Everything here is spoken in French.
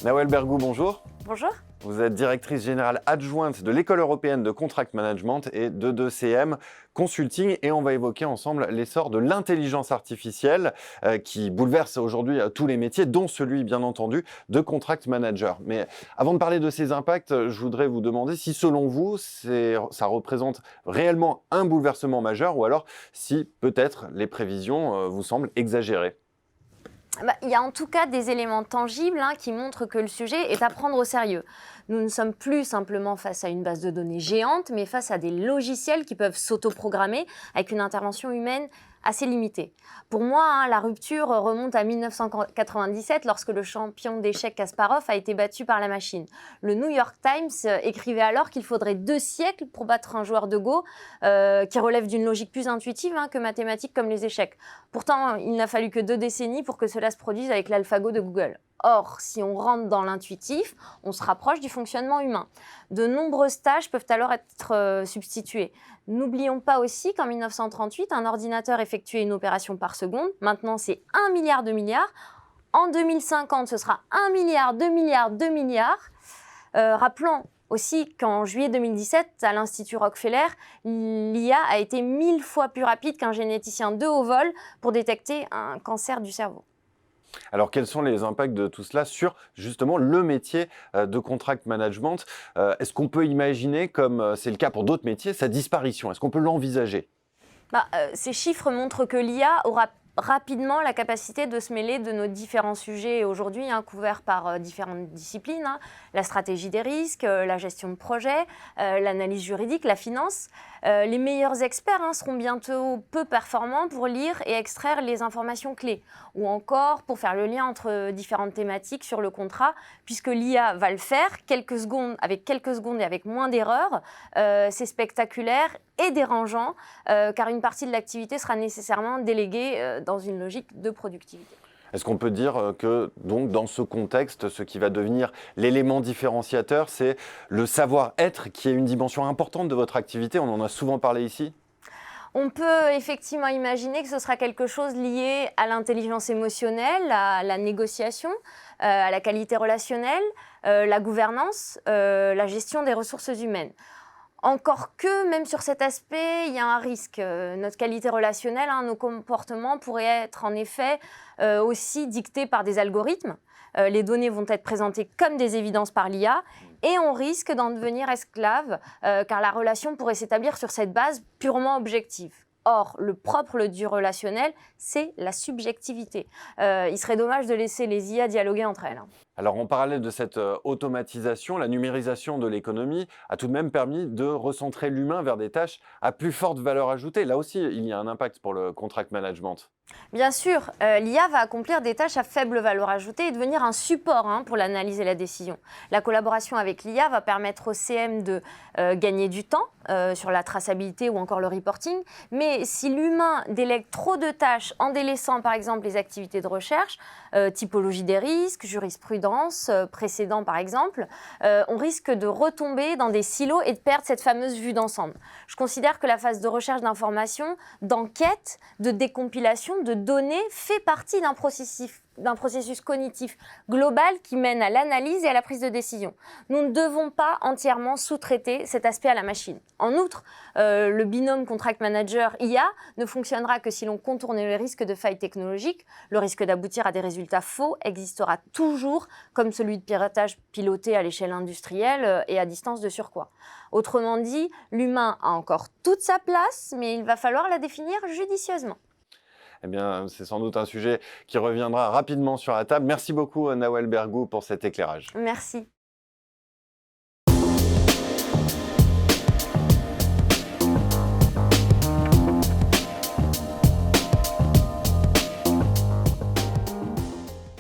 Nawel Bergou, bonjour. Bonjour. Vous êtes directrice générale adjointe de l'École européenne de Contract Management et de 2CM Consulting. Et on va évoquer ensemble l'essor de l'intelligence artificielle qui bouleverse aujourd'hui tous les métiers, dont celui, bien entendu, de Contract Manager. Mais avant de parler de ces impacts, je voudrais vous demander si, selon vous, ça représente réellement un bouleversement majeur ou alors si, peut-être, les prévisions vous semblent exagérées. Il y a en tout cas des éléments tangibles qui montrent que le sujet est à prendre au sérieux. Nous ne sommes plus simplement face à une base de données géante, mais face à des logiciels qui peuvent s'autoprogrammer avec une intervention humaine assez limitée. Pour moi, la rupture remonte à 1997 lorsque le champion d'échecs Kasparov a été battu par la machine. Le New York Times écrivait alors qu'il faudrait 2 siècles pour battre un joueur de Go qui relève d'une logique plus intuitive que mathématique comme les échecs. Pourtant, il n'a fallu que 2 décennies pour que cela se produise avec l'AlphaGo de Google. Or, si on rentre dans l'intuitif, on se rapproche du fonctionnement humain. De nombreuses tâches peuvent alors être substituées. N'oublions pas aussi qu'en 1938, un ordinateur effectuait une opération par seconde. Maintenant, c'est 1 milliard de milliards. En 2050, ce sera 1 milliard, 2 milliards, 2 milliards. Rappelons aussi qu'en juillet 2017, à l'Institut Rockefeller, l'IA a été 1000 fois plus rapide qu'un généticien de haut vol pour détecter un cancer du cerveau. Alors, quels sont les impacts de tout cela sur, justement, le métier de contract management? Est-ce qu'on peut imaginer, comme c'est le cas pour d'autres métiers, sa disparition? Est-ce qu'on peut l'envisager? Ces chiffres montrent que l'IA aura rapidement la capacité de se mêler de nos différents sujets aujourd'hui couverts par différentes disciplines, la stratégie des risques, la gestion de projet, l'analyse juridique, la finance. Les meilleurs experts seront bientôt peu performants pour lire et extraire les informations clés ou encore pour faire le lien entre différentes thématiques sur le contrat puisque l'IA va le faire avec quelques secondes et avec moins d'erreurs. C'est spectaculaire et dérangeant car une partie de l'activité sera nécessairement déléguée dans une logique de productivité. Est-ce qu'on peut dire que, donc, dans ce contexte, ce qui va devenir l'élément différenciateur, c'est le savoir-être qui est une dimension importante de votre activité? On en a souvent parlé ici. On peut effectivement imaginer que ce sera quelque chose lié à l'intelligence émotionnelle, à la négociation, à la qualité relationnelle, la gouvernance, la gestion des ressources humaines. Encore que, même sur cet aspect, il y a un risque. Notre qualité relationnelle, nos comportements pourraient être en effet aussi dictés par des algorithmes. Les données vont être présentées comme des évidences par l'IA et on risque d'en devenir esclave car la relation pourrait s'établir sur cette base purement objective. Or, le propre du relationnel, c'est la subjectivité. Il serait dommage de laisser les IA dialoguer entre elles. Alors, en parallèle de cette automatisation, la numérisation de l'économie a tout de même permis de recentrer l'humain vers des tâches à plus forte valeur ajoutée. Là aussi, il y a un impact pour le contract management. Bien sûr, l'IA va accomplir des tâches à faible valeur ajoutée et devenir un support pour l'analyse et la décision. La collaboration avec l'IA va permettre au CM de gagner du temps sur la traçabilité ou encore le reporting. Mais si l'humain délègue trop de tâches en délaissant par exemple les activités de recherche, typologie des risques, jurisprudence, précédent par exemple, on risque de retomber dans des silos et de perdre cette fameuse vue d'ensemble. Je considère que la phase de recherche d'informations, d'enquête, de décompilation, de données fait partie d'un processus cognitif global qui mène à l'analyse et à la prise de décision. Nous ne devons pas entièrement sous-traiter cet aspect à la machine. En outre, le binôme contract manager-IA ne fonctionnera que si l'on contourne le risque de faille technologique. Le risque d'aboutir à des résultats faux existera toujours, comme celui de piratage piloté à l'échelle industrielle et à distance de surcroît. Autrement dit, l'humain a encore toute sa place, mais il va falloir la définir judicieusement. Eh bien, c'est sans doute un sujet qui reviendra rapidement sur la table. Merci beaucoup, Nawel Bergou, pour cet éclairage. Merci.